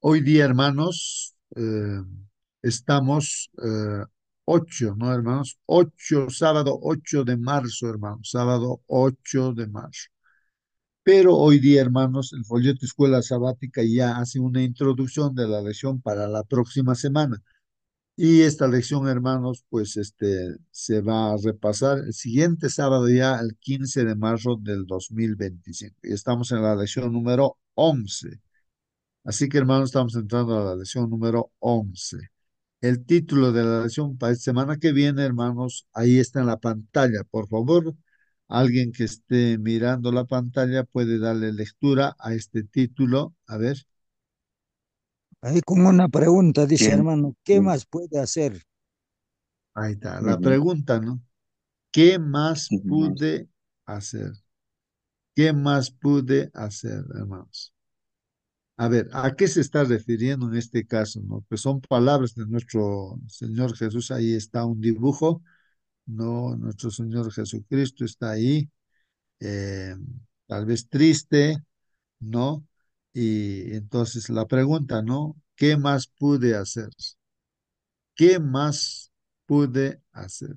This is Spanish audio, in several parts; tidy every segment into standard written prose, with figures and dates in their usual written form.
Hoy día, hermanos, estamos 8, ¿no, hermanos? 8, sábado 8 de marzo, hermanos, sábado 8 de marzo. Pero hoy día, hermanos, el folleto Escuela Sabática ya hace una introducción de la lección para la próxima semana. Y esta lección, hermanos, pues se va a repasar el siguiente sábado ya, el 15 de marzo del 2025. Y estamos en la lección número 11. Así que, hermanos, estamos entrando a la lección número 11. El título de la lección para esta semana que viene, hermanos, ahí está en la pantalla. Por favor, alguien que esté mirando la pantalla puede darle lectura a este título. A ver, Ahí con una pregunta, dice ¿Quién? hermano, ¿qué más puede hacer? ahí está. La Ujú, pregunta, ¿no? ¿Qué más ujú. pude hacer? ¿Qué más pude hacer, hermanos? A ver, ¿a qué se está refiriendo en este caso, no? Pues son palabras de nuestro Señor Jesús. Ahí está un dibujo, ¿no? Nuestro Señor Jesucristo está ahí, eh, tal vez triste, ¿no? Y entonces la pregunta, ¿no? ¿Qué más pude hacer? ¿Qué más pude hacer?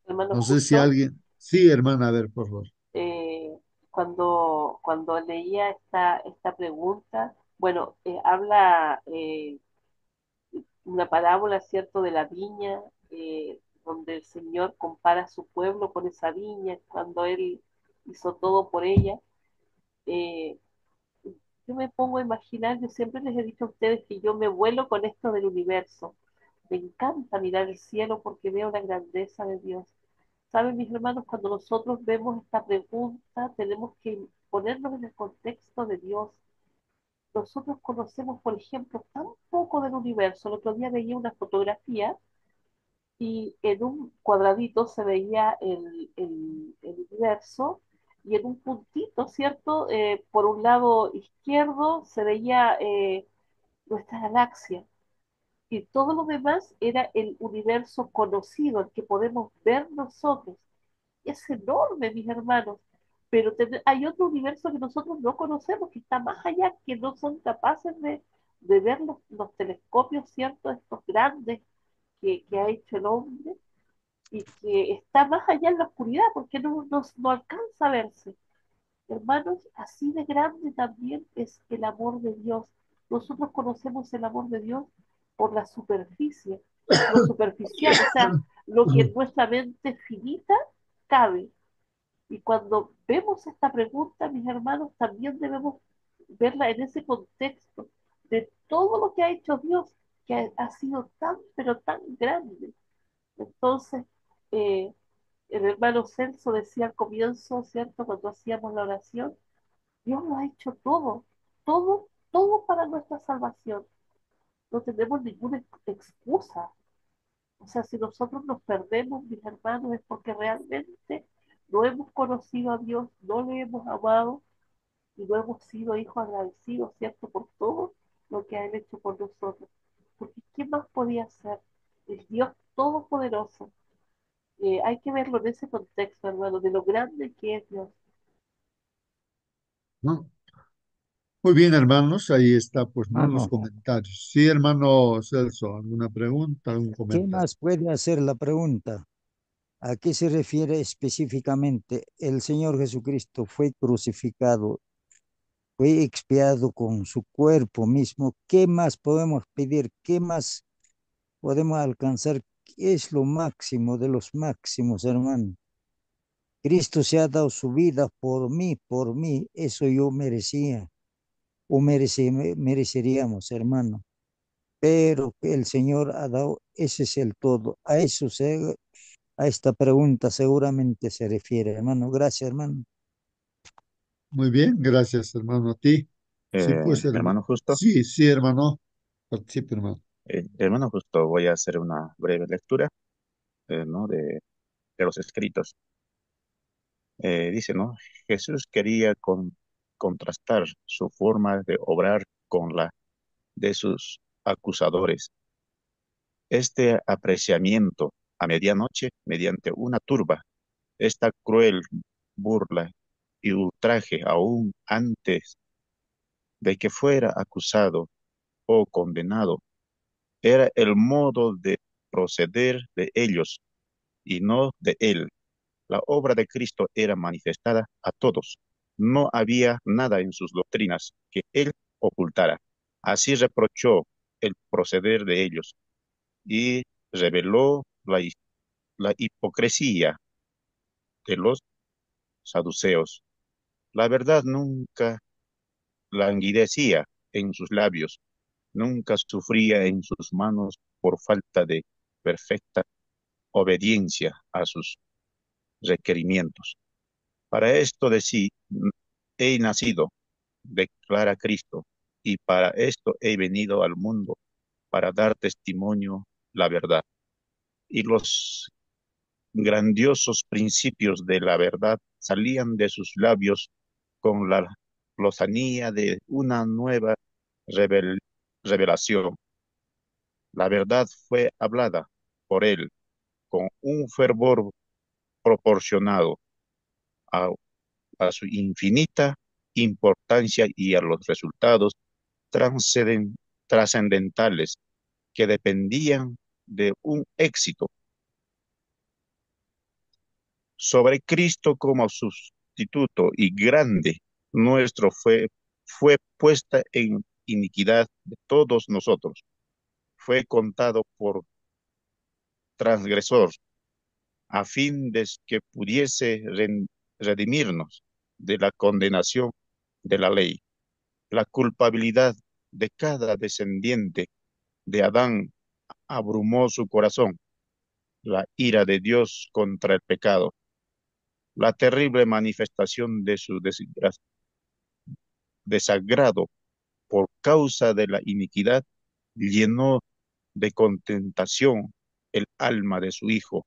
Hermano, No sé si justo sí, hermana, a ver, por favor. eh, cuando leía esta pregunta, bueno, habla una parábola, ¿cierto?, de la viña, donde el Señor compara a su pueblo con esa viña, cuando Él hizo todo por ella. Eh, yo me pongo a imaginar, yo siempre les he dicho a ustedes que yo me vuelo con esto del universo. Me encanta mirar el cielo porque veo la grandeza de Dios. Saben, mis hermanos, cuando nosotros vemos esta pregunta, tenemos que ponernos en el contexto de Dios. Nosotros conocemos, por ejemplo, tan poco del universo. El otro día veía una fotografía y en un cuadradito se veía el universo y en un puntito, ¿cierto? Por un lado izquierdo se veía nuestra galaxia y todo lo demás era el universo conocido, el que podemos ver nosotros. Es enorme, mis hermanos, pero hay otro universo que nosotros no conocemos, que está más allá, que no son capaces de ver los telescopios, ¿cierto? Estos grandes que ha hecho el hombre y que está más allá en la oscuridad porque no alcanza a verse. Hermanos, así de grande también es el amor de Dios. Nosotros conocemos el amor de Dios por la superficie, lo superficial, o sea, lo que en nuestra mente finita cabe. Y cuando vemos esta pregunta, mis hermanos, también debemos verla en ese contexto de todo lo que ha hecho Dios, que ha sido tan, pero tan grande. Entonces, eh, el hermano Celso decía al comienzo, ¿cierto? Cuando hacíamos la oración, Dios lo ha hecho todo, todo, todo para nuestra salvación. No tenemos ninguna excusa. O sea, si nosotros nos perdemos, mis hermanos, es porque realmente no hemos conocido a Dios, no le hemos amado y no hemos sido hijos agradecidos, ¿cierto? Por todo lo que ha Él hecho por nosotros. Porque ¿qué más podía hacer? El Dios Todopoderoso. Hay que verlo en ese contexto, hermano, de lo grande que es Dios. ¿No? Muy bien, hermanos, ahí está, pues, ¿no? Los Hermano, comentarios. Sí, hermano Celso, ¿alguna pregunta, algún ¿qué comentario? más puede hacer la pregunta? ¿A qué se refiere específicamente? El Señor Jesucristo fue crucificado, fue expiado con su cuerpo mismo. ¿Qué más podemos pedir? ¿Qué más podemos alcanzar? ¿Qué es lo máximo de los máximos, hermano? Cristo se ha dado su vida por mí, por mí. Eso yo merecía o mereceríamos, hermano. Pero el Señor ha dado, ese es el todo. A esta pregunta seguramente se refiere, hermano. Gracias, hermano. Muy bien, gracias, hermano, a ti. Sí, pues, hermano. Hermano Justo, Sí, sí, hermano. Participe, hermano. hermano Justo, voy a hacer una breve lectura, ¿no? de los escritos. Dice, ¿no? Jesús quería contrastar su forma de obrar con la de sus acusadores. Este apreciamiento a medianoche, mediante una turba, esta cruel burla y ultraje aún antes de que fuera acusado, o condenado. Era el modo de proceder de ellos y no de él. La obra de Cristo era manifestada a todos. No había nada en sus doctrinas que él ocultara. Así reprochó el proceder de ellos y reveló la hipocresía de los saduceos. La verdad nunca languidecía en sus labios, nunca sufría en sus manos por falta de perfecta obediencia a sus requerimientos. Para esto de sí he nacido, declara Cristo, y para esto he venido al mundo, para dar testimonio la verdad. Y los grandiosos principios de la verdad salían de sus labios con la lozanía de una nueva revel- revelación. La verdad fue hablada por él con un fervor proporcionado a, a su infinita importancia y a los resultados trascendentales que dependían de un éxito. Sobre Cristo como sustituto y grande nuestro fue puesta en iniquidad de todos nosotros. Fue contado por transgresor a fin de que pudiese redimirnos de la condenación de la ley. La culpabilidad de cada descendiente de Adán abrumó su corazón, la ira de Dios contra el pecado, la terrible manifestación de su desagrado por causa de la iniquidad llenó de contentación el alma de su Hijo.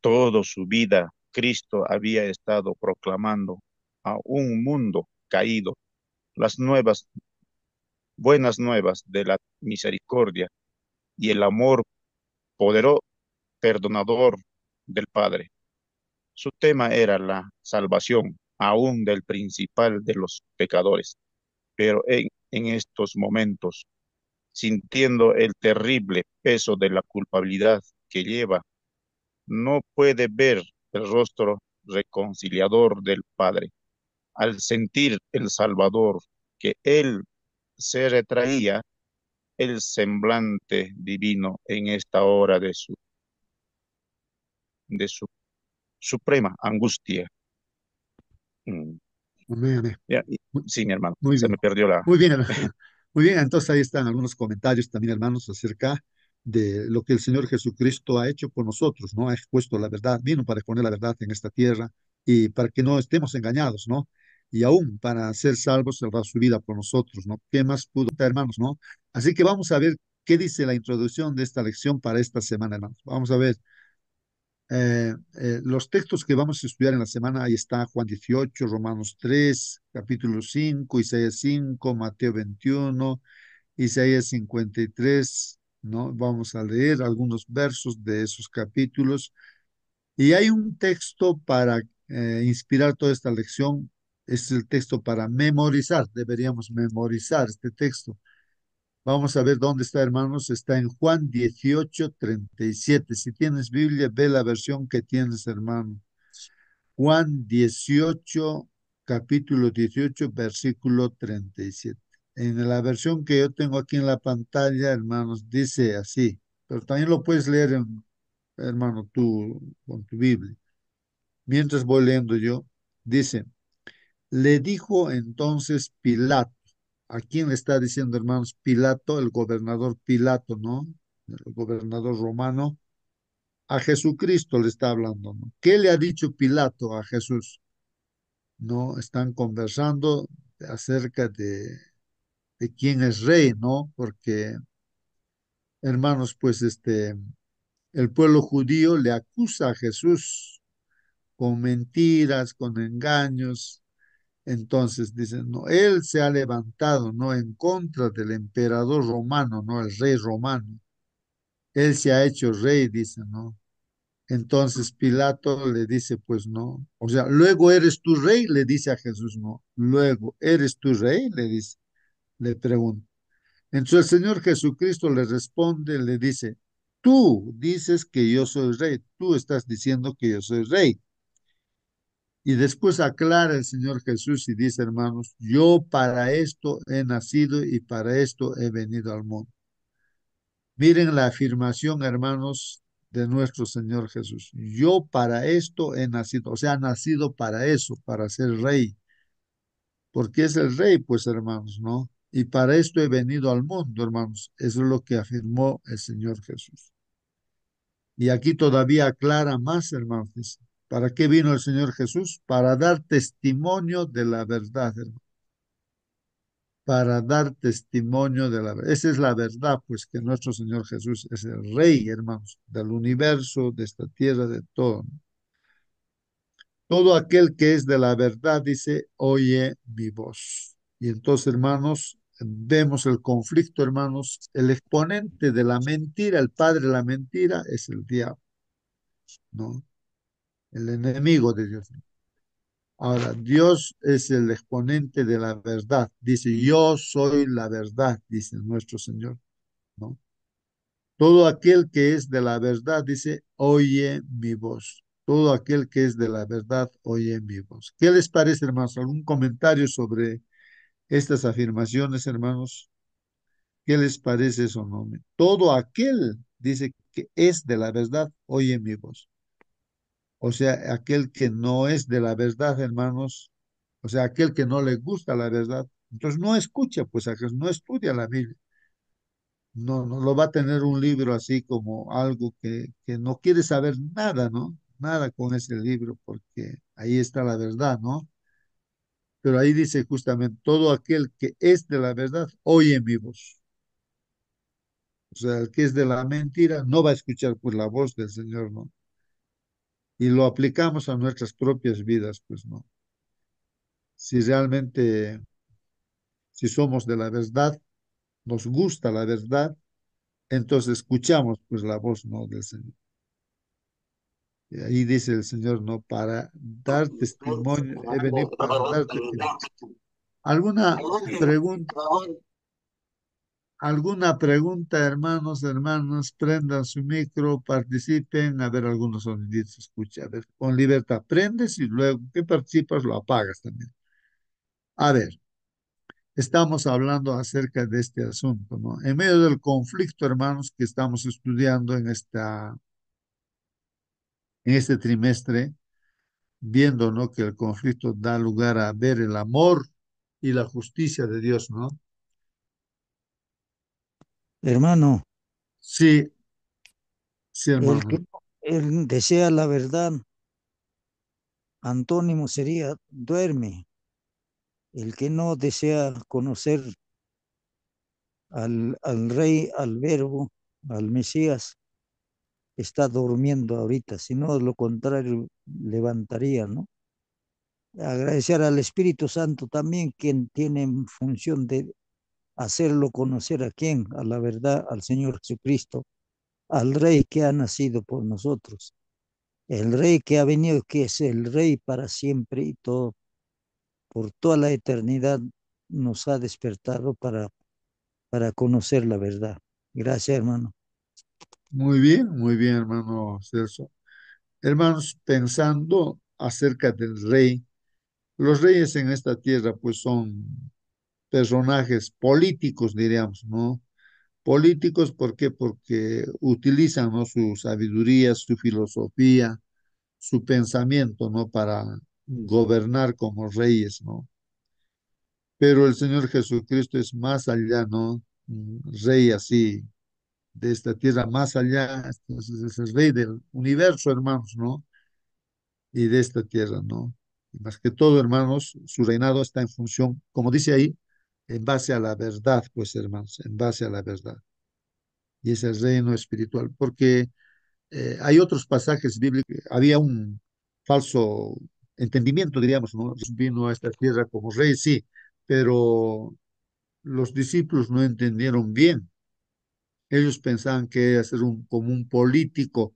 Toda su vida Cristo había estado proclamando a un mundo caído las buenas nuevas de la misericordia y el amor poderoso, perdonador del Padre. Su tema era la salvación, aún del principal de los pecadores. Pero en estos momentos, sintiendo el terrible peso de la culpabilidad que lleva, no puede ver el rostro reconciliador del Padre. Al sentir el Salvador que él se retraía, el semblante divino en esta hora de su suprema angustia. Mm, Amén, amén. ya, Muy, sí, mi hermano, muy se bien. me perdió la... Muy bien, muy bien. Entonces ahí están algunos comentarios también, hermanos, acerca de lo que el Señor Jesucristo ha hecho por nosotros, ¿no? Ha expuesto la verdad, vino para exponer la verdad en esta tierra y para que no estemos engañados, ¿no? Y aún para ser salvos, Él da su vida por nosotros, ¿no? ¿Qué más pudo dar, hermanos, no? Así que vamos a ver qué dice la introducción de esta lección para esta semana, hermanos. Vamos a ver los textos que vamos a estudiar en la semana. Ahí está Juan 18, Romanos 3, capítulo 5, Isaías 5, Mateo 21, Isaías 53, ¿no? Vamos a leer algunos versos de esos capítulos. Y hay un texto para inspirar toda esta lección. Es el texto para memorizar. Deberíamos memorizar este texto. Vamos a ver dónde está, hermanos. Está en Juan 18:37. Si tienes Biblia, ve la versión que tienes, hermano. Juan 18, capítulo 18, versículo 37. En la versión que yo tengo aquí en la pantalla, hermanos, dice así, pero también lo puedes leer, hermano, tú con tu Biblia. Mientras voy leyendo yo, dice, le dijo entonces Pilato. ¿A quién le está diciendo, hermanos? Pilato, el gobernador Pilato, ¿no? El gobernador romano. A Jesucristo le está hablando, ¿no? ¿Qué le ha dicho Pilato a Jesús? ¿No? Están conversando acerca de quién es rey, ¿no? Porque, hermanos, pues el pueblo judío le acusa a Jesús con mentiras, con engaños. Entonces dicen, no, él se ha levantado, ¿no? En contra del emperador romano, ¿no? El rey romano. Él se ha hecho rey, dicen, ¿no? Entonces Pilato le dice, pues no. O sea, luego eres tu rey, le dice a Jesús, no. Luego, ¿eres tu rey? Le dice. Le pregunta. Entonces el Señor Jesucristo le responde, le dice, tú dices que yo soy rey, tú estás diciendo que yo soy rey. Y después aclara el Señor Jesús y dice, hermanos, yo para esto he nacido y para esto he venido al mundo. Miren la afirmación, hermanos, de nuestro Señor Jesús. Yo para esto he nacido, o sea, nacido para eso, para ser rey, porque es el rey, pues, hermanos, ¿no? Y para esto he venido al mundo, hermanos. Eso es lo que afirmó el Señor Jesús. Y aquí todavía aclara más, hermanos. Dice, ¿para qué vino el Señor Jesús? Para dar testimonio de la verdad, hermanos. Para dar testimonio de la verdad. Esa es la verdad, pues que nuestro Señor Jesús es el Rey, hermanos, del universo, de esta tierra, de todo. Todo aquel que es de la verdad dice, oye mi voz. Y entonces, hermanos, vemos el conflicto, hermanos. El exponente de la mentira, el padre de la mentira, es el diablo, ¿no? El enemigo de Dios. Ahora, Dios es el exponente de la verdad. Dice, yo soy la verdad, dice nuestro Señor, ¿no? Todo aquel que es de la verdad dice, oye mi voz. Todo aquel que es de la verdad, oye mi voz. ¿Qué les parece, hermanos? ¿Algún comentario sobre estas afirmaciones, hermanos? ¿Qué les parece eso, no? Todo aquel, dice, que es de la verdad, oye mi voz. O sea, aquel que no es de la verdad, hermanos, o sea, aquel que no le gusta la verdad, entonces no escucha, pues, no estudia la Biblia. No, no lo va a tener un libro así como algo que no quiere saber nada, ¿no? Nada con ese libro, porque ahí está la verdad, ¿no? Pero ahí dice justamente, todo aquel que es de la verdad, oye mi voz. O sea, el que es de la mentira no va a escuchar pues la voz del Señor, ¿no? Y lo aplicamos a nuestras propias vidas, pues, ¿no? Si realmente, si somos de la verdad, nos gusta la verdad, entonces escuchamos pues la voz, ¿no? Del Señor. Y ahí dice el Señor, no, para dar testimonio, he venido para dar testimonio. ¿Alguna pregunta, alguna pregunta, hermanos, hermanas? Prendan su micro, participen, a ver algunos soniditos, escucha, a ver, con libertad, prendes y luego que participas lo apagas también. A ver, estamos hablando acerca de este asunto, ¿no? En medio del conflicto, hermanos, que estamos estudiando en este trimestre, viendo, ¿no? Que el conflicto da lugar a ver el amor y la justicia de Dios, ¿no? Hermano, Sí, sí, el hermano. que él desea la verdad, antónimo sería duerme. El que no desea conocer al Rey, al Verbo, al Mesías, está durmiendo ahorita, si no, lo contrario, levantaría, ¿no? Agradecer al Espíritu Santo también, quien tiene en función de hacerlo conocer a quién, a la verdad, al Señor Jesucristo, al Rey que ha nacido por nosotros, el Rey que ha venido, que es el Rey para siempre y todo, por toda la eternidad, nos ha despertado para conocer la verdad. Gracias, hermano. Muy bien, hermano Celso. Hermanos, pensando acerca del rey, los reyes en esta tierra pues son personajes políticos, diríamos, ¿no? Políticos, ¿por qué? Porque utilizan, ¿no? Su sabiduría, su filosofía, su pensamiento, ¿no? Para gobernar como reyes, ¿no? Pero el Señor Jesucristo es más allá, ¿no? Un rey así de esta tierra, más allá, entonces es el rey del universo, hermanos, ¿no? Y de esta tierra, ¿no? Y más que todo, hermanos, su reinado está en función, como dice ahí, en base a la verdad, pues, hermanos, en base a la verdad. Y es el reino espiritual, porque hay otros pasajes bíblicos, había un falso entendimiento, diríamos, ¿no? Vino a esta tierra como rey, sí, pero los discípulos no entendieron bien. Ellos pensaban que era ser como un político,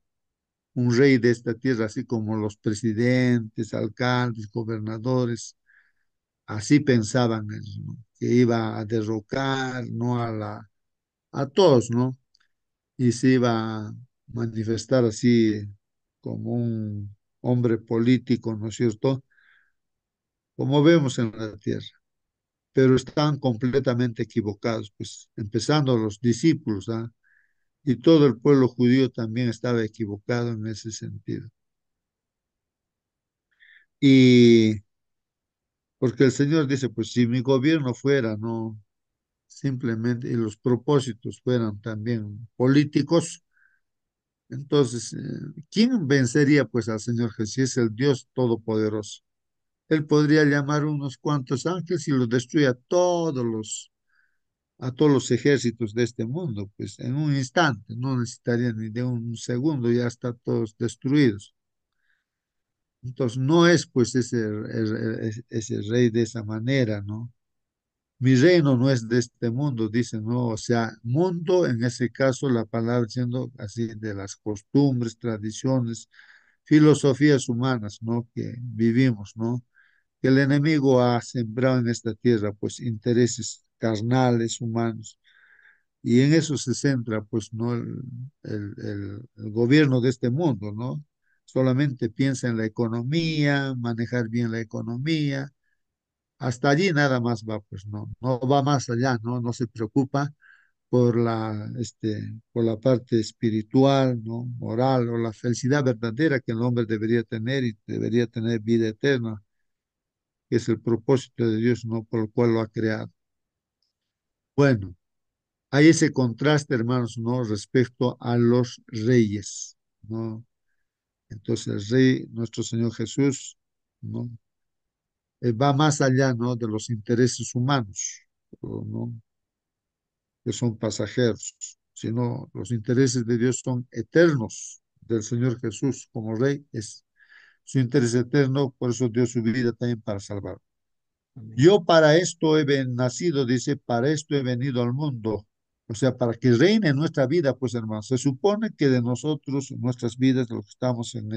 un rey de esta tierra, así como los presidentes, alcaldes, gobernadores, así pensaban ellos, ¿no? que iba a derrocar, ¿no? A todos, ¿no? Y se iba a manifestar así como un hombre político, ¿no es cierto? Como vemos en la tierra. Pero están completamente equivocados, pues empezando los discípulos, ¿ah? Y todo el pueblo judío también estaba equivocado en ese sentido. Y porque el Señor dice, pues si mi gobierno fuera, no simplemente, y los propósitos fueran también políticos, entonces, ¿quién vencería pues al Señor Jesús? Si es el Dios Todopoderoso. Él podría llamar unos cuantos ángeles y los destruir a todos los ejércitos de este mundo, pues en un instante, no necesitaría ni de un segundo, ya están todos destruidos. Entonces, no es pues ese rey de esa manera, ¿no? Mi reino no es de este mundo, dice, ¿no? O sea, mundo, en ese caso, la palabra siendo así de las costumbres, tradiciones, filosofías humanas, ¿no? Que vivimos, ¿no? Que el enemigo ha sembrado en esta tierra, pues intereses carnales, humanos, y en eso se centra, pues, ¿no? El gobierno de este mundo, ¿no? Solamente piensa en la economía, manejar bien la economía, hasta allí nada más va, pues, no va más allá, ¿no? No se preocupa por la parte espiritual, ¿no? Moral o la felicidad verdadera que el hombre debería tener y debería tener vida eterna, que es el propósito de Dios, ¿no? Por el cual lo ha creado. Bueno. Hay ese contraste, hermanos, ¿no? Respecto a los reyes, ¿no? Entonces, el rey, nuestro Señor Jesús, ¿no? Va más allá, ¿no? De los intereses humanos, ¿no? Que son pasajeros, sino los intereses de Dios son eternos. Del Señor Jesús como rey es su interés eterno, por eso dio su vida también para salvar. Amén. Yo para esto nacido, dice, para esto he venido al mundo. O sea, para que reine en nuestra vida, pues hermanos, se supone que de nosotros, en nuestras vidas, de los que estamos en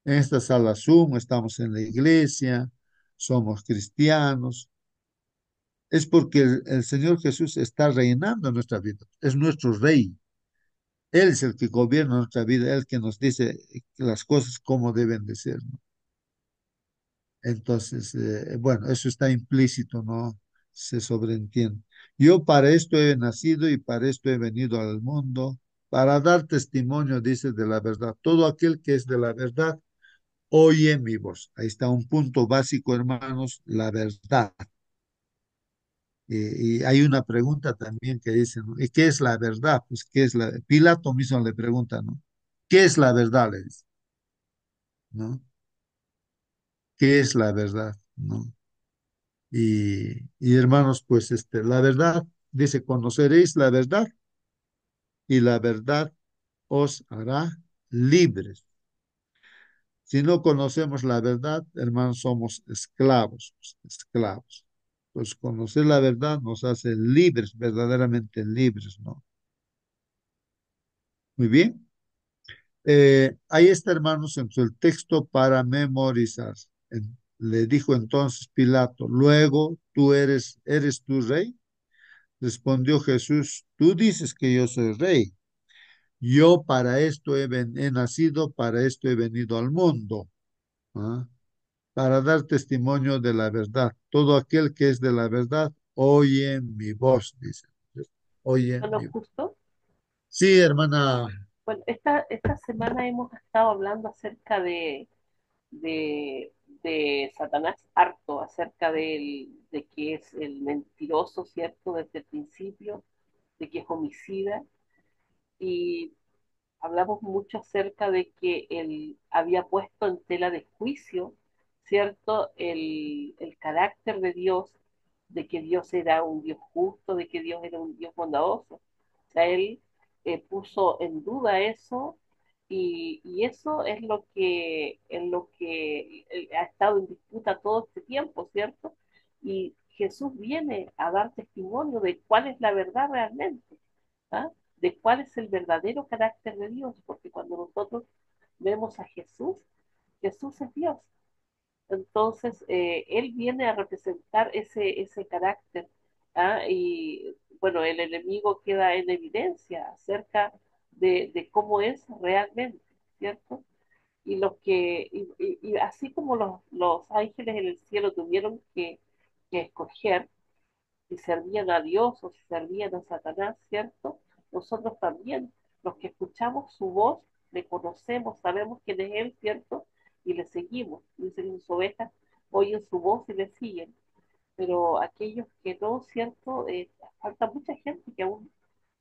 esta sala Zoom, estamos en la iglesia, somos cristianos, es porque el Señor Jesús está reinando en nuestra vida, es nuestro rey. Él es el que gobierna nuestra vida, Él que nos dice las cosas como deben de ser, ¿no? Entonces, bueno, eso está implícito, ¿no? Se sobreentiende. Yo para esto he nacido y para esto he venido al mundo, para dar testimonio, dice, de la verdad. Todo aquel que es de la verdad, oye mi voz. Ahí está un punto básico, hermanos, la verdad. Y hay una pregunta también que dice, ¿no? ¿Y qué es la verdad? Pues, ¿qué es la? Pilato mismo le pregunta, ¿no? ¿Qué es la verdad? Le dice, ¿no? ¿Qué es la verdad? ¿No? Y hermanos, pues la verdad, dice, conoceréis la verdad y la verdad os hará libres. Si no conocemos la verdad, hermanos, somos esclavos, esclavos. Pues conocer la verdad nos hace libres, verdaderamente libres, ¿no? Muy bien. Ahí está, hermanos, en el texto para memorizar. Le dijo entonces Pilato, luego tú eres tu rey. Respondió Jesús, tú dices que yo soy rey. Yo para esto he nacido, para esto he venido al mundo, ¿ah? Para dar testimonio de la verdad. Todo aquel que es de la verdad, oye mi voz, dice. Oye Bueno, mi voz. justo, Sí, hermana. bueno, esta semana hemos estado hablando acerca de Satanás harto, acerca de que es el mentiroso, ¿cierto? Desde el principio, de que es homicida. Y hablamos mucho acerca de que él había puesto en tela de juicio, ¿cierto? El carácter de Dios, de que Dios era un Dios justo, de que Dios era un Dios bondadoso. O sea, él puso en duda eso y eso es lo que ha estado en disputa todo este tiempo, ¿cierto? Y Jesús viene a dar testimonio de cuál es la verdad realmente, ¿ah? De cuál es el verdadero carácter de Dios, porque cuando nosotros vemos a Jesús, Jesús es Dios. Entonces, él viene a representar ese carácter, ¿ah? Y bueno, el enemigo queda en evidencia acerca de cómo es realmente, ¿cierto? Y y así como los ángeles en el cielo tuvieron que escoger si servían a Dios o si servían a Satanás, ¿cierto? Nosotros también, los que escuchamos su voz, le conocemos, sabemos quién es Él, ¿cierto? Y le seguimos. Dicen sus ovejas, oyen su voz y le siguen. Pero aquellos que no, ¿cierto? Falta mucha gente que aún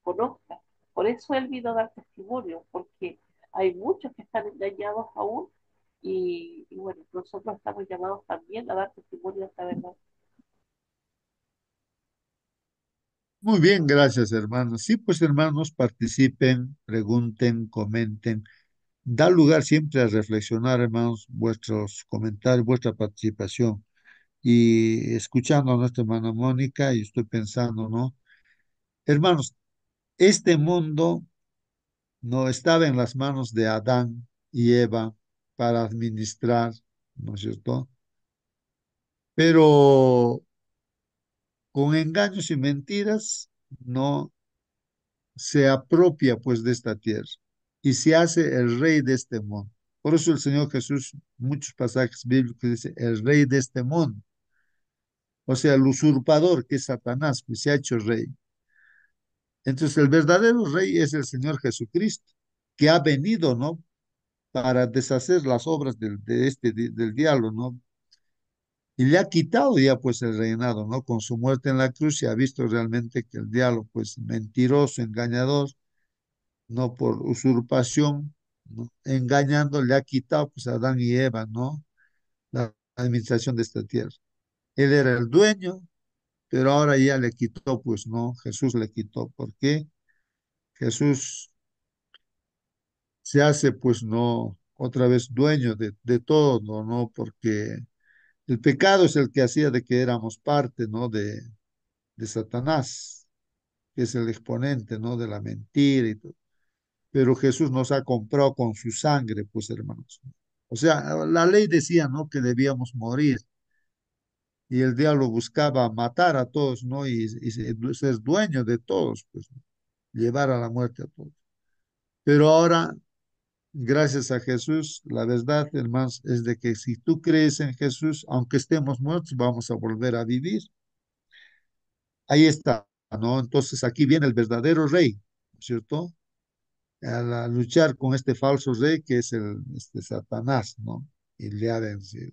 conozca. Por eso Él vino a dar testimonio, porque hay muchos que están engañados aún y bueno, nosotros estamos llamados también a dar testimonio de esta verdad. Muy bien, gracias, hermanos. Sí, pues, hermanos, participen, pregunten, comenten. Da lugar siempre a reflexionar, hermanos, vuestros comentarios, vuestra participación. Y escuchando a nuestra hermana Mónica, y estoy pensando, ¿no? Hermanos, este mundo no estaba en las manos de Adán y Eva para administrar, ¿no es cierto? Pero con engaños y mentiras no se apropia pues de esta tierra y se hace el rey de este mundo. Por eso el Señor Jesús, muchos pasajes bíblicos dice el rey de este mundo, o sea, el usurpador que es Satanás, pues se ha hecho rey. Entonces el verdadero rey es el Señor Jesucristo, que ha venido, ¿no? Para deshacer las obras del diablo, ¿no? Y le ha quitado ya pues el reinado, ¿no? Con su muerte en la cruz se ha visto realmente que el diablo, pues mentiroso, engañador, no por usurpación, ¿no? Engañando, le ha quitado pues a Adán y Eva, ¿no? La administración de esta tierra. Él era el dueño, pero ahora ya le quitó, pues, ¿no? Jesús le quitó. ¿Por qué? Jesús se hace, pues, ¿no? Otra vez dueño de todo, ¿no? Porque el pecado es el que hacía de que éramos parte, ¿no? De Satanás, que es el exponente, ¿no? De la mentira y todo. Pero Jesús nos ha comprado con su sangre, pues hermanos. O sea, la ley decía, ¿no? Que debíamos morir y el diablo buscaba matar a todos, ¿no? Y ser dueño de todos, pues, ¿no? Llevar a la muerte a todos. Pero ahora, gracias a Jesús, la verdad, hermanos, es de que si tú crees en Jesús, aunque estemos muertos, vamos a volver a vivir. Ahí está, ¿no? Entonces aquí viene el verdadero rey, ¿no es cierto? A luchar con este falso rey que es este Satanás, ¿no? Y le ha vencido.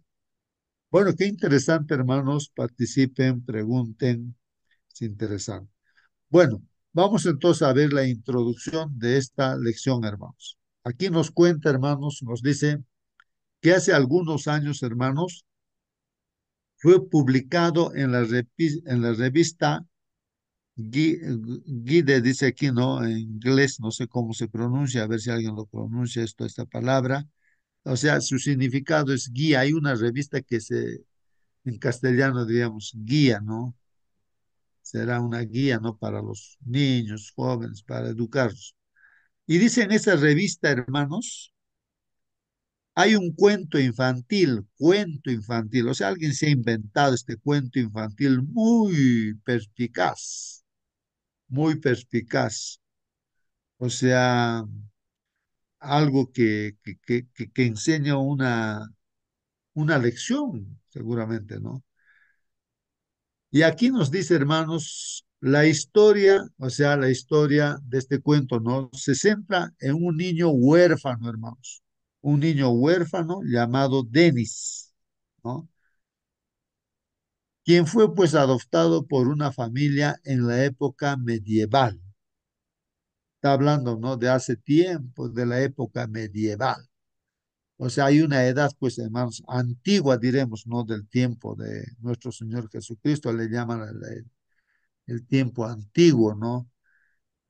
Bueno, qué interesante, hermanos. Participen, pregunten. Es interesante. Bueno, vamos entonces a ver la introducción de esta lección, hermanos. Aquí nos cuenta, hermanos, nos dice que hace algunos años, hermanos, fue publicado en en la revista Guide, dice aquí, ¿no? En inglés, no sé cómo se pronuncia, a ver si alguien lo pronuncia esta palabra. O sea, su significado es guía. Hay una revista en castellano diríamos guía, ¿no? Será una guía, ¿no? Para los niños, jóvenes, para educarlos. Y dice en esa revista, hermanos, hay un cuento infantil. O sea, alguien se ha inventado este cuento infantil muy perspicaz. O sea, algo que enseña una lección, seguramente, ¿no? Y aquí nos dice, hermanos, la historia, o sea, la historia de este cuento, ¿no? Se centra en un niño huérfano, hermanos. Un niño huérfano llamado Denis, ¿no? Quien fue pues adoptado por una familia en la época medieval. Está hablando, ¿no? De hace tiempo, de la época medieval. O sea, hay una edad, pues, hermanos, antigua, diremos, ¿no? Del tiempo de nuestro Señor Jesucristo, le llaman el tiempo antiguo, ¿no?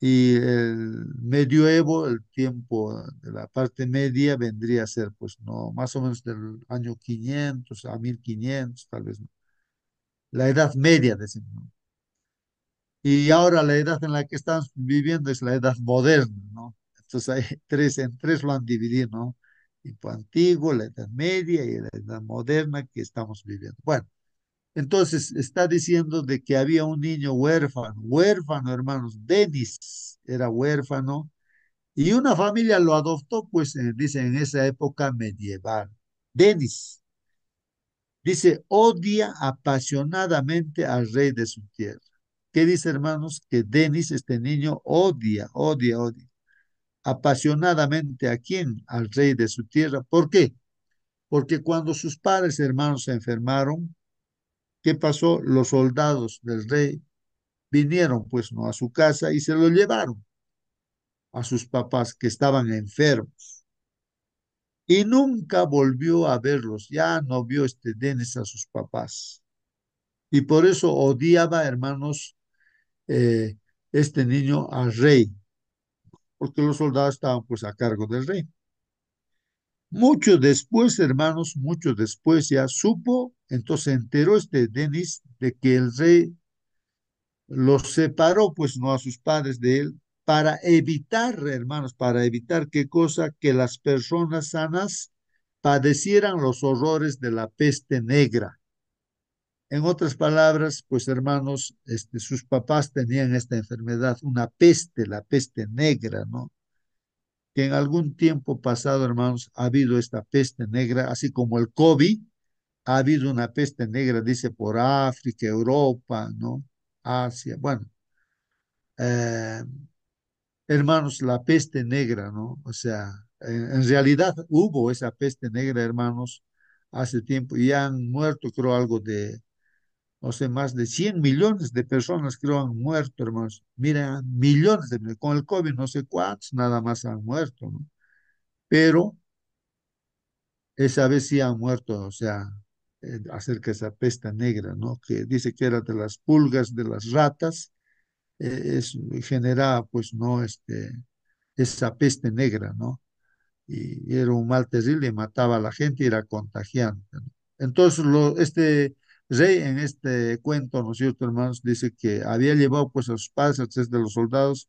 Y el medioevo, el tiempo de la parte media, vendría a ser, pues, ¿no? Más o menos del año 500 a 1500, tal vez, ¿no? La edad media, decimos, ¿no? Y ahora la edad en la que estamos viviendo es la edad moderna, ¿no? Entonces hay tres, en tres lo han dividido, ¿no? tiempo antiguo, la Edad Media y la Edad Moderna que estamos viviendo. Bueno, entonces está diciendo de que había un niño huérfano, huérfano, hermanos, Denis era huérfano y una familia lo adoptó, pues dice en esa época medieval. Denis, dice, odia apasionadamente al rey de su tierra. ¿Qué dice, hermanos? Que Denis, este niño, odia apasionadamente a quién? Al rey de su tierra. ¿Por qué? Porque cuando sus padres hermanos se enfermaron, ¿qué pasó? Los soldados del rey vinieron pues no a su casa y se lo llevaron a sus papás que estaban enfermos. Y nunca volvió a verlos, ya no vio este Denis a sus papás. Y por eso odiaba, hermanos, eh, este niño al rey, porque los soldados estaban pues a cargo del rey. Mucho después, hermanos, mucho después ya supo, entonces se enteró este Denis de que el rey los separó, pues no a sus padres de él, para evitar, hermanos, para evitar qué cosa, que las personas sanas padecieran los horrores de la peste negra. En otras palabras, pues hermanos, sus papás tenían esta enfermedad, una peste, la peste negra, ¿no? Que en algún tiempo pasado, hermanos, ha habido esta peste negra, así como el COVID, ha habido una peste negra, dice, por África, Europa, ¿no? Asia, bueno, eh, hermanos, la peste negra, ¿no? O sea, en realidad hubo esa peste negra, hermanos, hace tiempo y han muerto, creo, algo de, no sé, más de 100 millones de personas, creo, han muerto, hermanos. Mira, millones con el COVID, no sé cuántos, nada más han muerto, ¿no? Pero esa vez sí han muerto, o sea, acerca de esa peste negra, ¿no? Que dice que era de las pulgas, de las ratas, generaba, pues, ¿no? Esa peste negra, ¿no? Y era un mal terrible, mataba a la gente y era contagiante, ¿no? Entonces, este rey en este cuento, ¿no es cierto, hermanos? Dice que había llevado pues a sus padres, a tres de los soldados,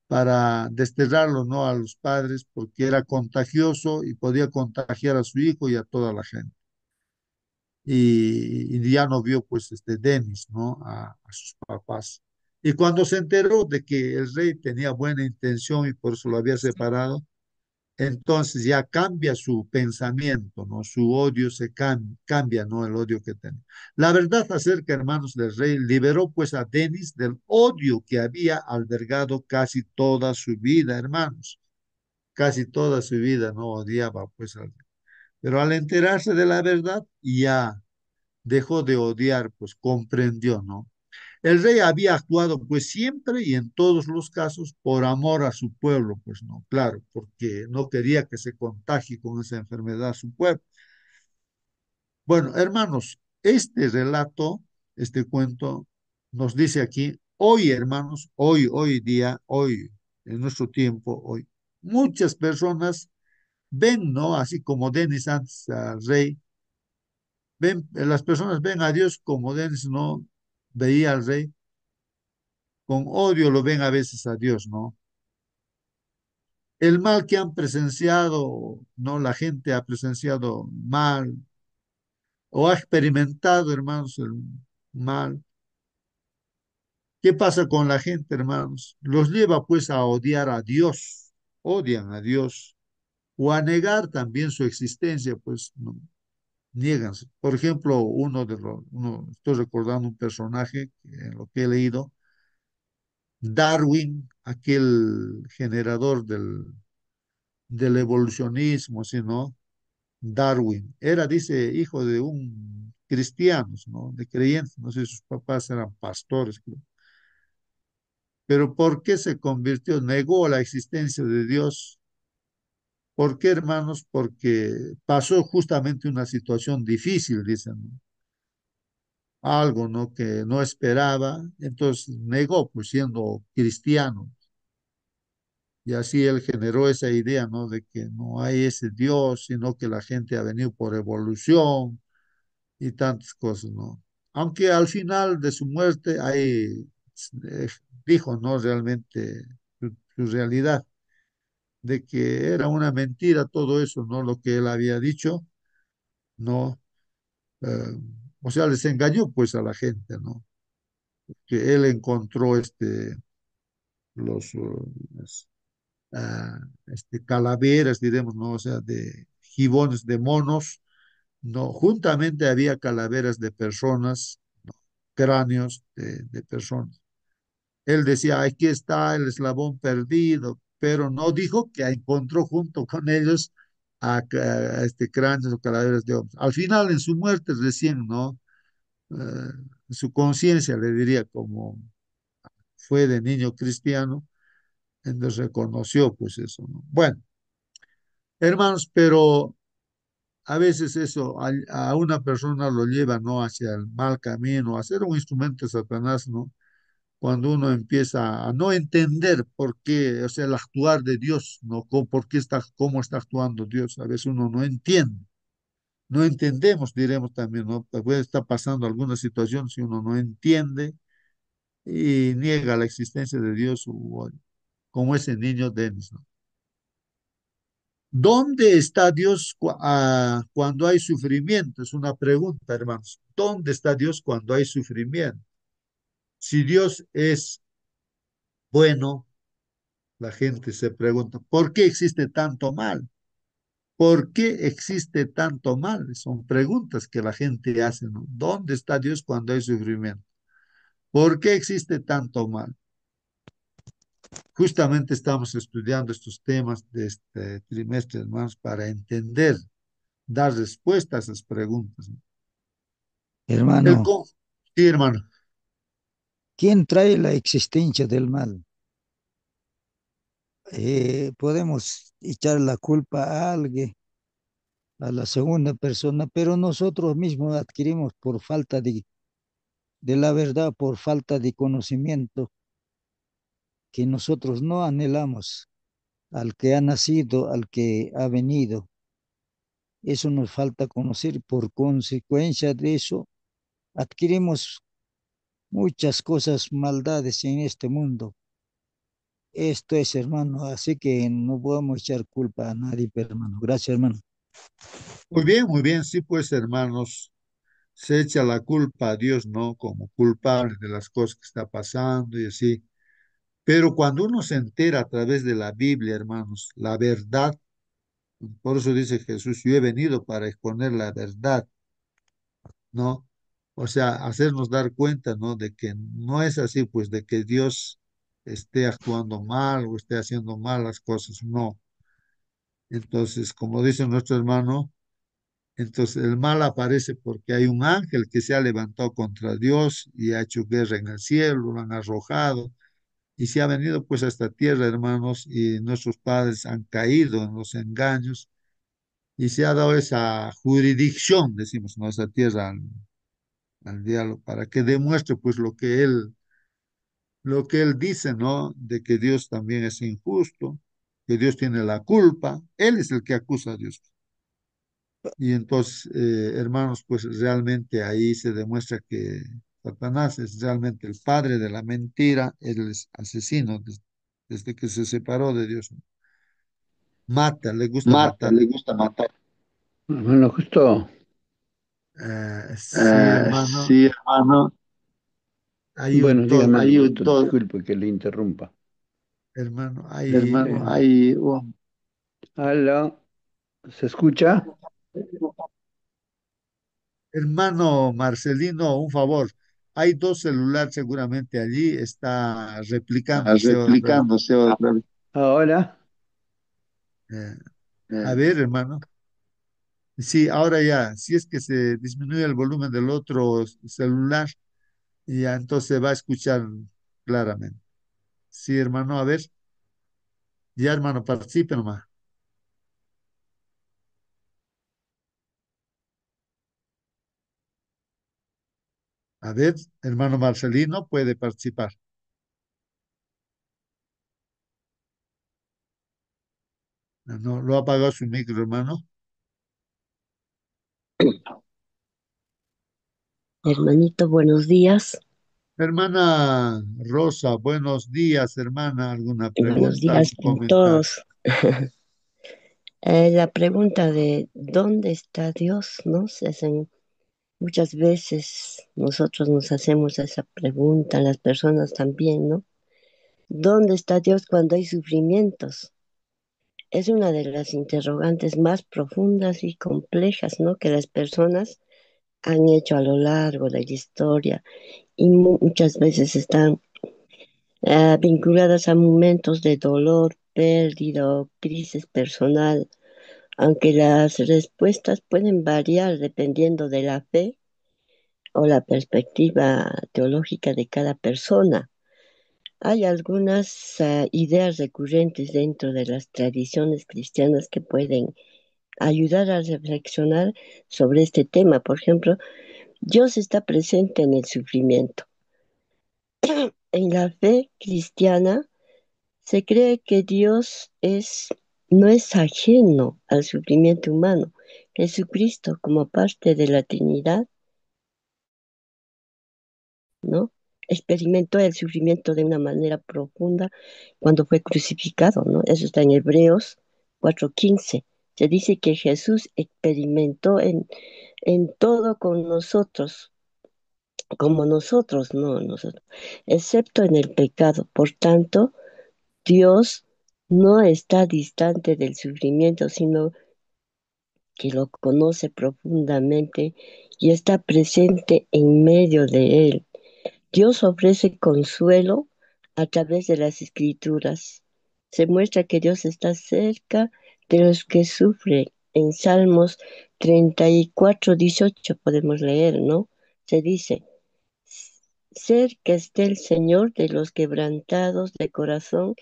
para desterrarlos, ¿no? A los padres, porque era contagioso y podía contagiar a su hijo y a toda la gente. Y ya no vio pues Denis, ¿no? A sus papás. Y cuando se enteró de que el rey tenía buena intención y por eso lo había separado, entonces ya cambia su pensamiento, ¿no? Su odio cambia, ¿no? El odio que tiene. La verdad acerca, hermanos, del rey liberó pues a Denis del odio que había albergado casi toda su vida, hermanos. Casi toda su vida, ¿no? Odiaba pues al rey. Pero al enterarse de la verdad, ya dejó de odiar, pues comprendió, ¿no? El rey había actuado pues siempre y en todos los casos por amor a su pueblo, pues no, claro, porque no quería que se contagie con esa enfermedad a su pueblo. Bueno, hermanos, este relato, este cuento nos dice aquí, hoy, hermanos, hoy día, hoy, en nuestro tiempo, hoy, muchas personas ven, ¿no? Así como Denis antes al rey, ven, las personas ven a Dios como Denis no veía al rey, con odio lo ven a veces a Dios, ¿no? El mal que han presenciado, ¿no? La gente ha presenciado mal o ha experimentado, hermanos, el mal. ¿Qué pasa con la gente, hermanos? Los lleva pues a odiar a Dios, odian a Dios o a negar también su existencia, pues no, niegan. Por ejemplo, estoy recordando un personaje en lo que he leído, Darwin, aquel generador del evolucionismo, ¿sí, no? Darwin. Era, dice, hijo de un cristiano, ¿no? De creyentes, no sé si sus papás eran pastores, creo. Pero ¿por qué se convirtió? Negó la existencia de Dios. ¿Por qué, hermanos? Porque pasó justamente una situación difícil, dicen, ¿no? Algo, ¿no? Que no esperaba, entonces negó, pues siendo cristiano. Y así él generó esa idea, ¿no? De que no hay ese Dios, sino que la gente ha venido por evolución y tantas cosas, ¿no? Aunque al final de su muerte ahí dijo, ¿no? Realmente su realidad. de que era una mentira todo eso, ¿no? Lo que él había dicho, ¿no? Eh, o sea, les engañó pues a la gente, ¿no? Que él encontró los, las, calaveras, diremos, ¿no? O sea, de gibones de monos, ¿no? Juntamente había calaveras de personas, ¿no? Cráneos de personas. Él decía, aquí está el eslabón perdido, pero no dijo que encontró junto con ellos cráneos o calaveras de hombres. Al final, en su muerte recién, ¿no? Eh, su conciencia le diría como fue de niño cristiano, entonces reconoció pues eso, ¿no? Bueno, hermanos, pero a veces eso a una persona lo lleva, ¿no? Hacia el mal camino, a ser un instrumento de Satanás, ¿no? Cuando uno empieza a no entender por qué, o sea, el actuar de Dios, ¿no? Por qué está, cómo está actuando Dios. A veces uno no entiende, no entendemos, diremos también, ¿no? Pues puede estar pasando alguna situación si uno no entiende y niega la existencia de Dios, como ese niño Denis, ¿no? ¿Dónde está Dios cuando hay sufrimiento? Es una pregunta, hermanos. ¿Dónde está Dios cuando hay sufrimiento? Si Dios es bueno, la gente se pregunta, ¿por qué existe tanto mal? ¿Por qué existe tanto mal? Son preguntas que la gente hace, ¿no? ¿Dónde está Dios cuando hay sufrimiento? ¿Por qué existe tanto mal? Justamente estamos estudiando estos temas de este trimestre, hermanos, para entender, dar respuesta a esas preguntas, ¿no? El Hermano, con... Sí, hermano. ¿quién trae la existencia del mal? Podemos echar la culpa a alguien, a la segunda persona, pero nosotros mismos adquirimos por falta de la verdad, por falta de conocimiento, que nosotros no anhelamos al que ha nacido, al que ha venido. Eso nos falta conocer. Por consecuencia de eso, adquirimos muchas cosas, maldades en este mundo. Esto es, hermano, así que no podemos echar culpa a nadie, pero, hermano. Gracias, hermano. Muy bien, sí, pues, hermanos, se echa la culpa a Dios, ¿no? Como culpable de las cosas que está pasando y así. Pero cuando uno se entera a través de la Biblia, hermanos, la verdad, por eso dice Jesús, yo he venido para exponer la verdad, ¿no? O sea, hacernos dar cuenta, ¿no? De que no es así, pues, de que Dios esté actuando mal o esté haciendo mal las cosas, no. Entonces, como dice nuestro hermano, entonces el mal aparece porque hay un ángel que se ha levantado contra Dios y ha hecho guerra en el cielo, lo han arrojado y se ha venido pues a esta tierra, hermanos, y nuestros padres han caído en los engaños y se ha dado esa jurisdicción, decimos, ¿no? Esa tierra al diablo para que demuestre pues lo que él dice, ¿no? De que Dios también es injusto, que Dios tiene la culpa, él es el que acusa a Dios. Y entonces, hermanos, pues realmente ahí se demuestra que Satanás es realmente el padre de la mentira, él es asesino desde que se separó de Dios. Mata, le gusta Mata, matar. le gusta matar. Bueno, justo, Sí, hermano, sí, hermano. hay un Bueno, dígame, toque, hay un todo. Disculpe que le interrumpa. hermano, Hermano, hay aló, ¿se escucha? hermano Marcelino, un favor. Hay dos celulares seguramente allí, está replicándose otra vez. Replicándose otra vez. Ahora, Eh, a eh, ver, hermano. Sí, ahora ya, si es que se disminuye el volumen del otro celular, y ya entonces va a escuchar claramente. Sí, hermano, a ver, ya, hermano, participe nomás. A ver, hermano Marcelino, puede participar. Ah, no, lo ha apagado su micro, hermano. Hermanito, buenos días. Hermana Rosa, buenos días, hermana. ¿Alguna Buenos pregunta, días algún con comentario? todos. La pregunta de ¿dónde está Dios? ¿No? Se hacen muchas veces nosotros nos hacemos esa pregunta, las personas también, ¿no? ¿Dónde está Dios cuando hay sufrimientos? Es una de las interrogantes más profundas y complejas, ¿no? Que las personas han hecho a lo largo de la historia y muchas veces están vinculadas a momentos de dolor, pérdida o crisis personal, aunque las respuestas pueden variar dependiendo de la fe o la perspectiva teológica de cada persona. Hay algunas ideas recurrentes dentro de las tradiciones cristianas que pueden ayudar a reflexionar sobre este tema. Por ejemplo, Dios está presente en el sufrimiento. En la fe cristiana se cree que no es ajeno al sufrimiento humano. Jesucristo, como parte de la Trinidad, ¿no? Experimentó el sufrimiento de una manera profunda cuando fue crucificado, ¿no? Eso está en Hebreos 4:15. Se dice que Jesús experimentó en todo con nosotros, como nosotros, no nosotros, excepto en el pecado. Por tanto, Dios no está distante del sufrimiento, sino que lo conoce profundamente y está presente en medio de él. Dios ofrece consuelo a través de las escrituras. Se muestra que Dios está cerca de los que sufren. En Salmos 34:18 podemos leer, ¿no? Se dice, cerca está el Señor de los quebrantados de corazón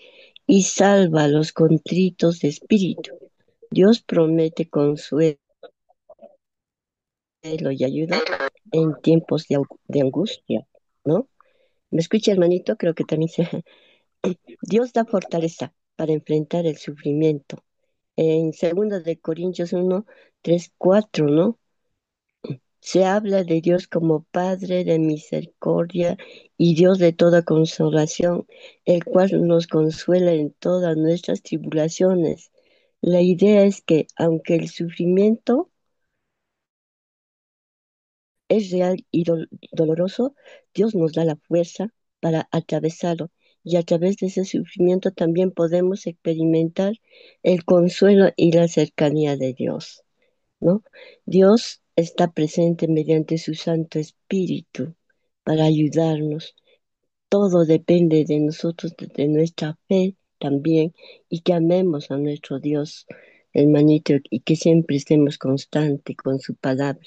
y salva a los contritos de espíritu. Dios promete consuelo y ayuda en tiempos de angustia, ¿no? ¿Me escucha, hermanito? Creo que también se... Dios da fortaleza para enfrentar el sufrimiento. En 2 Corintios 1:3-4, ¿no? Se habla de Dios como Padre de misericordia y Dios de toda consolación, el cual nos consuela en todas nuestras tribulaciones. La idea es que aunque el sufrimiento es real y doloroso, Dios nos da la fuerza para atravesarlo. Y a través de ese sufrimiento también podemos experimentar el consuelo y la cercanía de Dios, ¿no? Dios está presente mediante su Santo Espíritu para ayudarnos. Todo depende de nosotros, de nuestra fe también, y que amemos a nuestro Dios, hermanito, y que siempre estemos constantes con su palabra.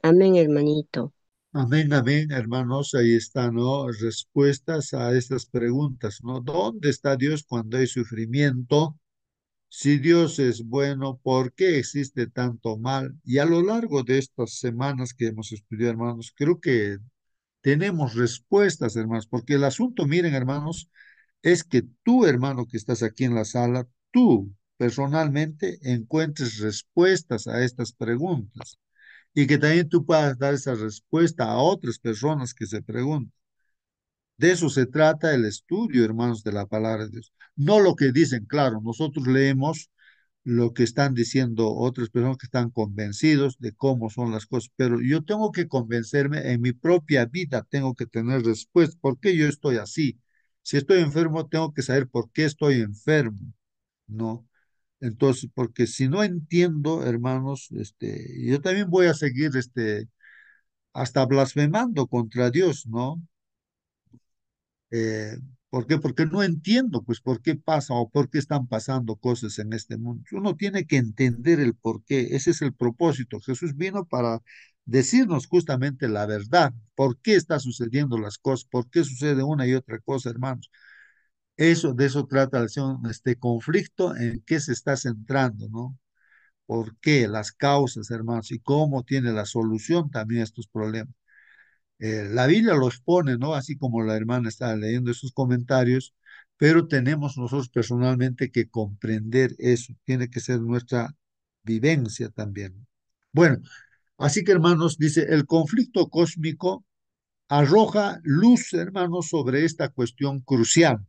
Amén, hermanito. Amén, amén, hermanos. Ahí están, ¿no? Respuestas a estas preguntas, ¿no? ¿Dónde está Dios cuando hay sufrimiento? Si Dios es bueno, ¿por qué existe tanto mal? Y a lo largo de estas semanas que hemos estudiado, hermanos, creo que tenemos respuestas, hermanos, porque el asunto, miren, hermanos, es que tú, hermano, que estás aquí en la sala, tú personalmente encuentres respuestas a estas preguntas y que también tú puedas dar esa respuesta a otras personas que se preguntan. De eso se trata el estudio, hermanos, de la palabra de Dios. No lo que dicen, claro, nosotros leemos lo que están diciendo otras personas que están convencidos de cómo son las cosas, pero yo tengo que convencerme en mi propia vida, tengo que tener respuesta, ¿por qué yo estoy así? Si estoy enfermo, tengo que saber por qué estoy enfermo, ¿no? Entonces, porque si no entiendo, hermanos, yo también voy a seguir, hasta blasfemando contra Dios, ¿no? Eh, ¿Por qué? Porque no entiendo, pues, por qué pasa o por qué están pasando cosas en este mundo. Uno tiene que entender el por qué. Ese es el propósito. Jesús vino para decirnos justamente la verdad. ¿Por qué está sucediendo las cosas? ¿Por qué sucede una y otra cosa, hermanos? Eso, de eso trata la acción, este conflicto en qué se está centrando, ¿no? ¿Por qué? Las causas, hermanos, y cómo tiene la solución también a estos problemas. La Biblia los pone, ¿no? Así como la hermana está leyendo esos comentarios, pero tenemos nosotros personalmente que comprender eso, tiene que ser nuestra vivencia también. Bueno, así que hermanos, dice, el conflicto cósmico arroja luz, hermanos, sobre esta cuestión crucial.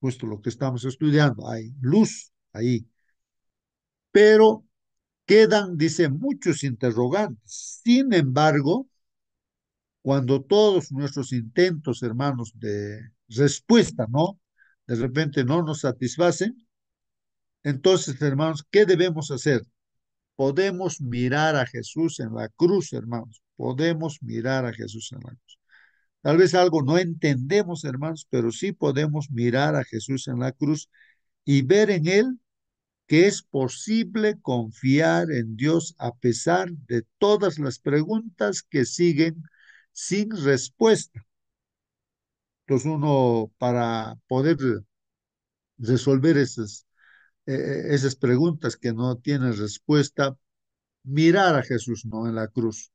supuesto, lo que estamos estudiando, hay luz ahí, pero quedan, dice, muchos interrogantes. Sin embargo, cuando todos nuestros intentos, hermanos, de respuesta, ¿no? De repente no nos satisfacen, entonces, hermanos, ¿qué debemos hacer? Podemos mirar a Jesús en la cruz, hermanos. Podemos mirar a Jesús en la cruz. Tal vez algo no entendemos, hermanos, pero sí podemos mirar a Jesús en la cruz y ver en Él que es posible confiar en Dios a pesar de todas las preguntas que siguen sin respuesta. Entonces uno, para poder resolver esas preguntas que no tienen respuesta, mirar a Jesús, ¿no? En la cruz.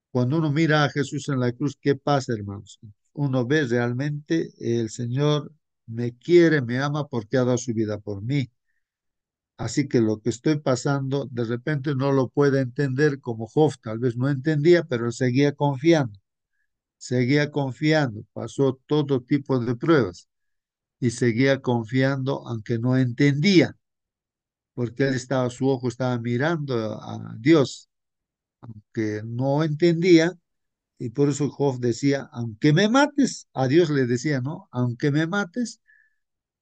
Cuando uno mira a Jesús en la cruz, ¿qué pasa, hermanos? Uno ve realmente el Señor me quiere, me ama porque ha dado su vida por mí. Así que lo que estoy pasando, de repente no lo puede entender como Job, tal vez no entendía, pero él seguía confiando, pasó todo tipo de pruebas y seguía confiando aunque no entendía, porque él estaba, su ojo estaba mirando a Dios, que no entendía. Y por eso Job decía, aunque me mates, a Dios le decía, ¿no? Aunque me mates,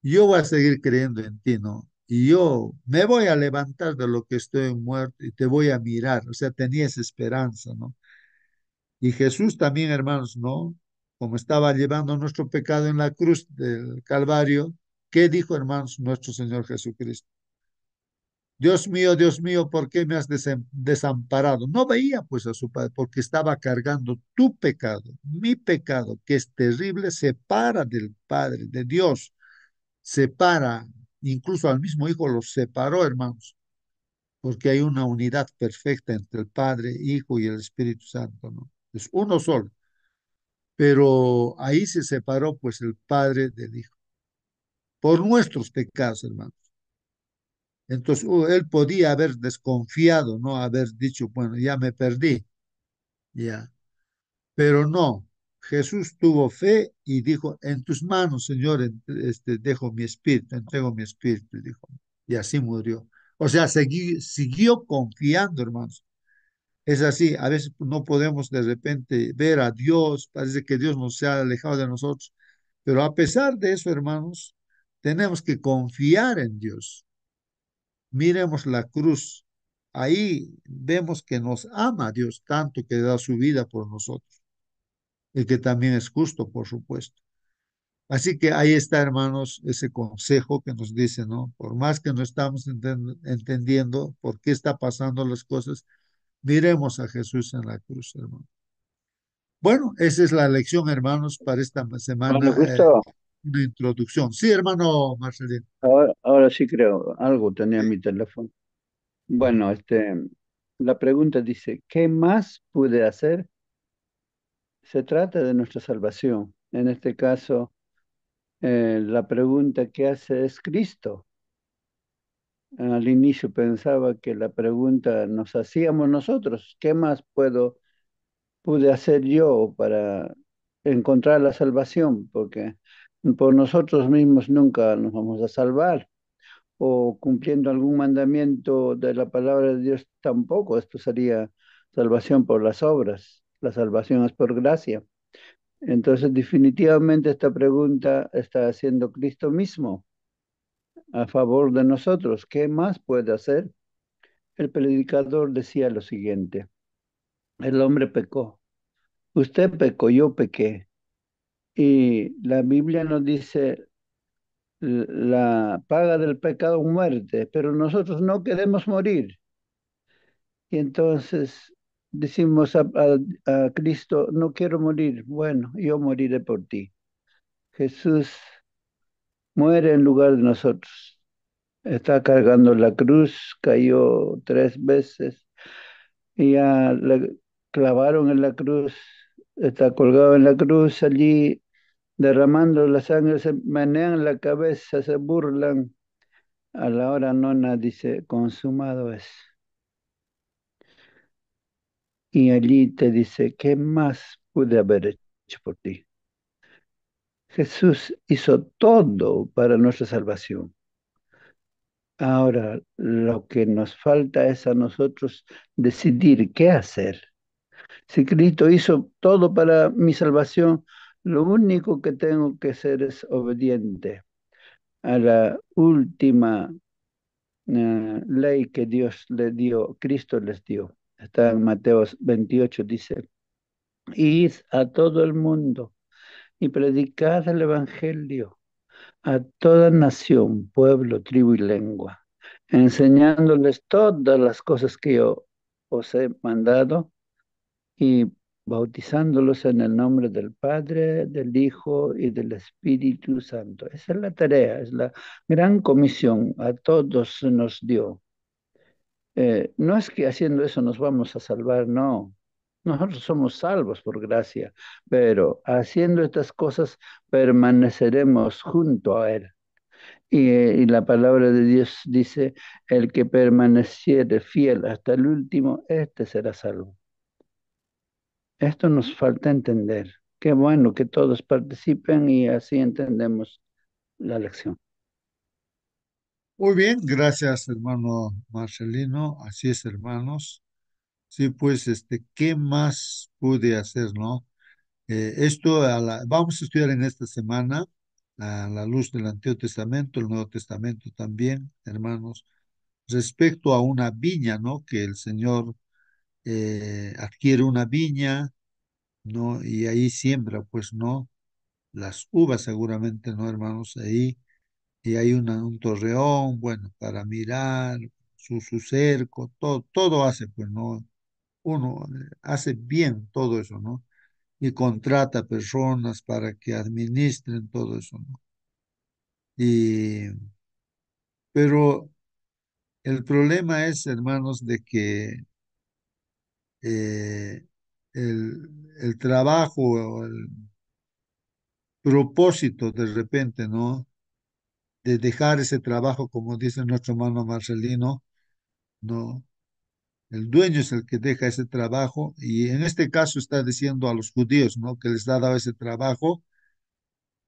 yo voy a seguir creyendo en ti, ¿no? Y yo me voy a levantar de lo que estoy muerto y te voy a mirar. O sea, tenía esa esperanza, ¿no? Y Jesús también, hermanos, ¿no? Como estaba llevando nuestro pecado en la cruz del Calvario, ¿qué dijo, hermanos, nuestro Señor Jesucristo? Dios mío, ¿por qué me has desamparado? No veía pues a su padre porque estaba cargando tu pecado, mi pecado, que es terrible, separa del Padre, de Dios, separa, incluso al mismo Hijo los separó, hermanos, porque hay una unidad perfecta entre el Padre, Hijo y el Espíritu Santo, ¿no? Es uno solo, pero ahí se separó pues el Padre del Hijo, por nuestros pecados, hermanos. Entonces, él podía haber desconfiado, no haber dicho, bueno, ya me perdí, ya. Pero no, Jesús tuvo fe y dijo, en tus manos, Señor, dejo mi espíritu, entrego mi espíritu, y dijo, y así murió. O sea, siguió confiando, hermanos. Es así, a veces no podemos de repente ver a Dios, parece que Dios nos se ha alejado de nosotros, pero a pesar de eso, hermanos, tenemos que confiar en Dios. Miremos la cruz. Ahí vemos que nos ama Dios tanto que da su vida por nosotros y que también es justo, por supuesto. Así que ahí está, hermanos, ese consejo que nos dice, ¿no? Por más que no estamos entendiendo por qué está pasando las cosas, miremos a Jesús en la cruz, hermano. Bueno, esa es la lección, hermanos, para esta Bueno, semana, justo una introducción. Sí, hermano Marcelino. ahora sí creo, algo tenía en mi teléfono. Bueno, la pregunta dice, ¿qué más pude hacer? Se trata de nuestra salvación. En este caso, la pregunta que hace es Cristo. Al inicio pensaba que la pregunta nos hacíamos nosotros. ¿Qué más pude hacer yo para encontrar la salvación? Porque por nosotros mismos nunca nos vamos a salvar. O cumpliendo algún mandamiento de la palabra de Dios tampoco. Esto sería salvación por las obras. La salvación es por gracia. Entonces, definitivamente esta pregunta está haciendo Cristo mismo a favor de nosotros. ¿Qué más puede hacer? El predicador decía lo siguiente, el hombre pecó, usted pecó, yo pequé. Y la Biblia nos dice, la paga del pecado muerte, pero nosotros no queremos morir. Y entonces decimos a Cristo, no quiero morir. Bueno, yo moriré por ti. Jesús muere en lugar de nosotros. Está cargando la cruz, cayó 3 veces y ya le clavaron en la cruz, está colgado en la cruz allí, derramando la sangre, se menean la cabeza, se burlan. A la hora nona dice, consumado es. Y allí te dice, ¿qué más pude haber hecho por ti? Jesús hizo todo para nuestra salvación. Ahora, lo que nos falta es a nosotros decidir qué hacer. Si Cristo hizo todo para mi salvación, lo único que tengo que hacer es obediente a la última ley que Dios le dio, Cristo les dio. Está en Mateo 28, dice, id a todo el mundo y predicad el Evangelio a toda nación, pueblo, tribu y lengua, enseñándoles todas las cosas que yo os he mandado y bautizándolos en el nombre del Padre, del Hijo y del Espíritu Santo. Esa es la tarea, es la gran comisión. A todos se nos dio. No es que haciendo eso nos vamos a salvar, no. Nosotros somos salvos por gracia, pero haciendo estas cosas permaneceremos junto a Él. Y la palabra de Dios dice, el que permaneciere fiel hasta el último, este será salvo. Esto nos falta entender. Qué bueno que todos participen y así entendemos la lección. Muy bien, gracias, hermano Marcelino. Así es, hermanos. Sí, pues, ¿qué más pude hacer, no? Vamos a estudiar en esta semana a la luz del Antiguo Testamento, el Nuevo Testamento también, hermanos, respecto a una viña, ¿no? Que el Señor adquiere una viña, ¿no? Y ahí siembra, pues, ¿no? Las uvas seguramente, ¿no, hermanos? Ahí, y hay un torreón, bueno, para mirar, su cerco, todo hace, pues, ¿no? Uno hace bien todo eso, ¿no? Y contrata personas para que administren todo eso, ¿no? Y, pero el problema es, hermanos, de que eh, el trabajo o el propósito de repente, ¿no? De dejar ese trabajo, como dice nuestro hermano Marcelino, ¿no? El dueño es el que deja ese trabajo y en este caso está diciendo a los judíos, ¿no? Que les ha dado ese trabajo,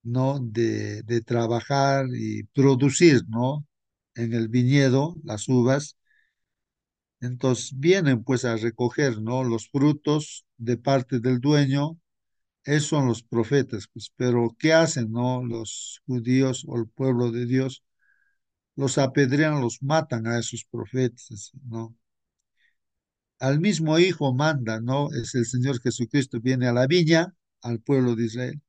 ¿no? De trabajar y producir, ¿no? En el viñedo, las uvas. Entonces vienen pues a recoger, ¿no? Los frutos de parte del dueño. Esos son los profetas, pues. Pero ¿qué hacen, no? Los judíos o el pueblo de Dios los apedrean, los matan a esos profetas, ¿no? Al mismo Hijo manda, ¿no? Es el Señor Jesucristo, viene a la viña, al pueblo de Israel,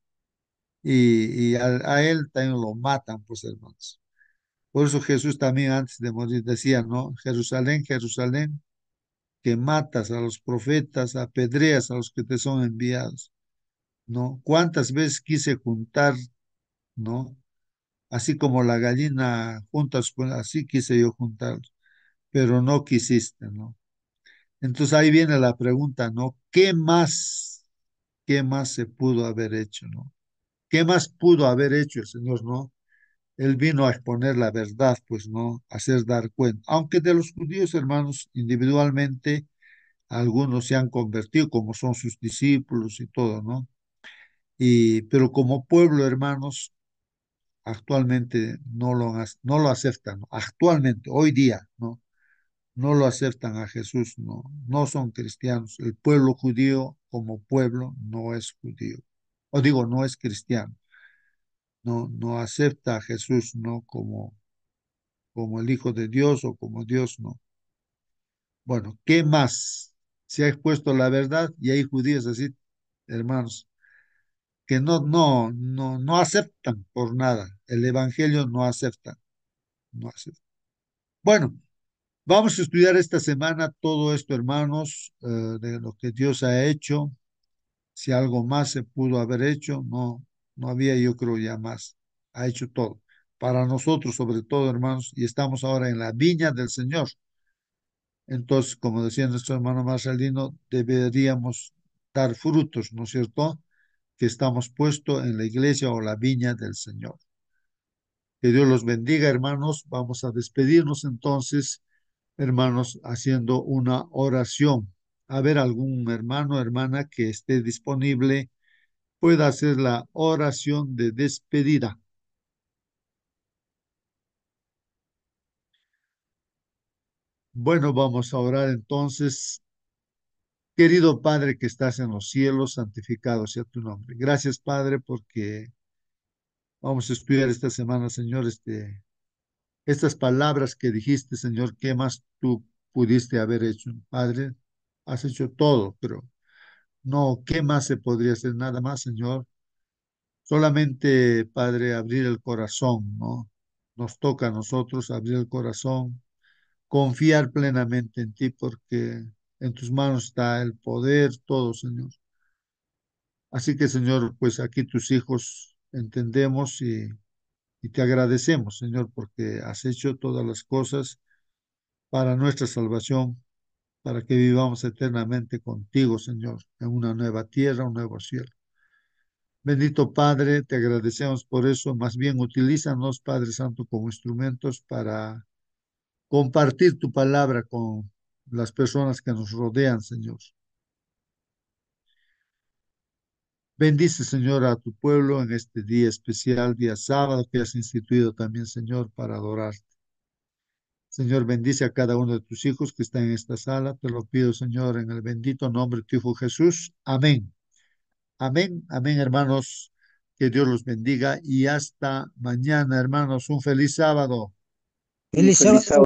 a él también lo matan, pues hermanos. Por eso Jesús también antes de morir decía, ¿no? Jerusalén, Jerusalén, que matas a los profetas, apedreas a los que te son enviados, ¿no? ¿Cuántas veces quise juntar, ¿no? Así como la gallina juntas, así quise yo juntar, pero no quisiste, ¿no? Entonces ahí viene la pregunta, ¿no? Qué más se pudo haber hecho, ¿no? ¿Qué más pudo haber hecho el Señor, no? Él vino a exponer la verdad, pues, ¿no? A hacer dar cuenta. Aunque de los judíos, hermanos, individualmente, algunos se han convertido, como son sus discípulos y todo, ¿no? Pero como pueblo, hermanos, actualmente no lo aceptan, ¿no? Actualmente, hoy día, ¿no? No lo aceptan a Jesús, no, no son cristianos. El pueblo judío como pueblo no es judío. O digo, no es cristiano. No, no acepta a Jesús, no como el Hijo de Dios o como Dios, no. Bueno, ¿qué más? Se ha expuesto la verdad y hay judíos así, hermanos, que no aceptan por nada. El Evangelio no acepta, no acepta. Bueno, vamos a estudiar esta semana todo esto, hermanos, de lo que Dios ha hecho. Si algo más se pudo haber hecho, no había, yo creo, ya más. Ha hecho todo. Para nosotros, sobre todo, hermanos, y estamos ahora en la viña del Señor. Entonces, como decía nuestro hermano Marcelino, deberíamos dar frutos, ¿no es cierto? Que estamos puestos en la iglesia o la viña del Señor. Que Dios los bendiga, hermanos. Vamos a despedirnos entonces, hermanos, haciendo una oración. A ver, algún hermano, hermana que esté disponible pueda hacer la oración de despedida. Bueno, vamos a orar entonces. Querido Padre que estás en los cielos, santificado sea tu nombre. Gracias, Padre, porque vamos a estudiar esta semana, Señor, estas palabras que dijiste, Señor, ¿qué más tú pudiste haber hecho? Padre, has hecho todo, pero no, ¿qué más se podría hacer? Nada más, Señor. Solamente, Padre, abrir el corazón, ¿no? Nos toca a nosotros abrir el corazón, confiar plenamente en ti, porque en tus manos está el poder, todo, Señor. Así que, Señor, pues aquí tus hijos entendemos y te agradecemos, Señor, porque has hecho todas las cosas para nuestra salvación, para que vivamos eternamente contigo, Señor, en una nueva tierra, un nuevo cielo. Bendito Padre, te agradecemos por eso. Más bien, utilízanos, Padre Santo, como instrumentos para compartir tu palabra con las personas que nos rodean, Señor. Bendice, Señor, a tu pueblo en este día especial, día sábado, que has instituido también, Señor, para adorarte. Señor, bendice a cada uno de tus hijos que están en esta sala. Te lo pido, Señor, en el bendito nombre de tu Hijo Jesús. Amén. Amén. Amén, hermanos. Que Dios los bendiga y hasta mañana, hermanos. Un feliz sábado. Un Feliz feliz sábado. sábado.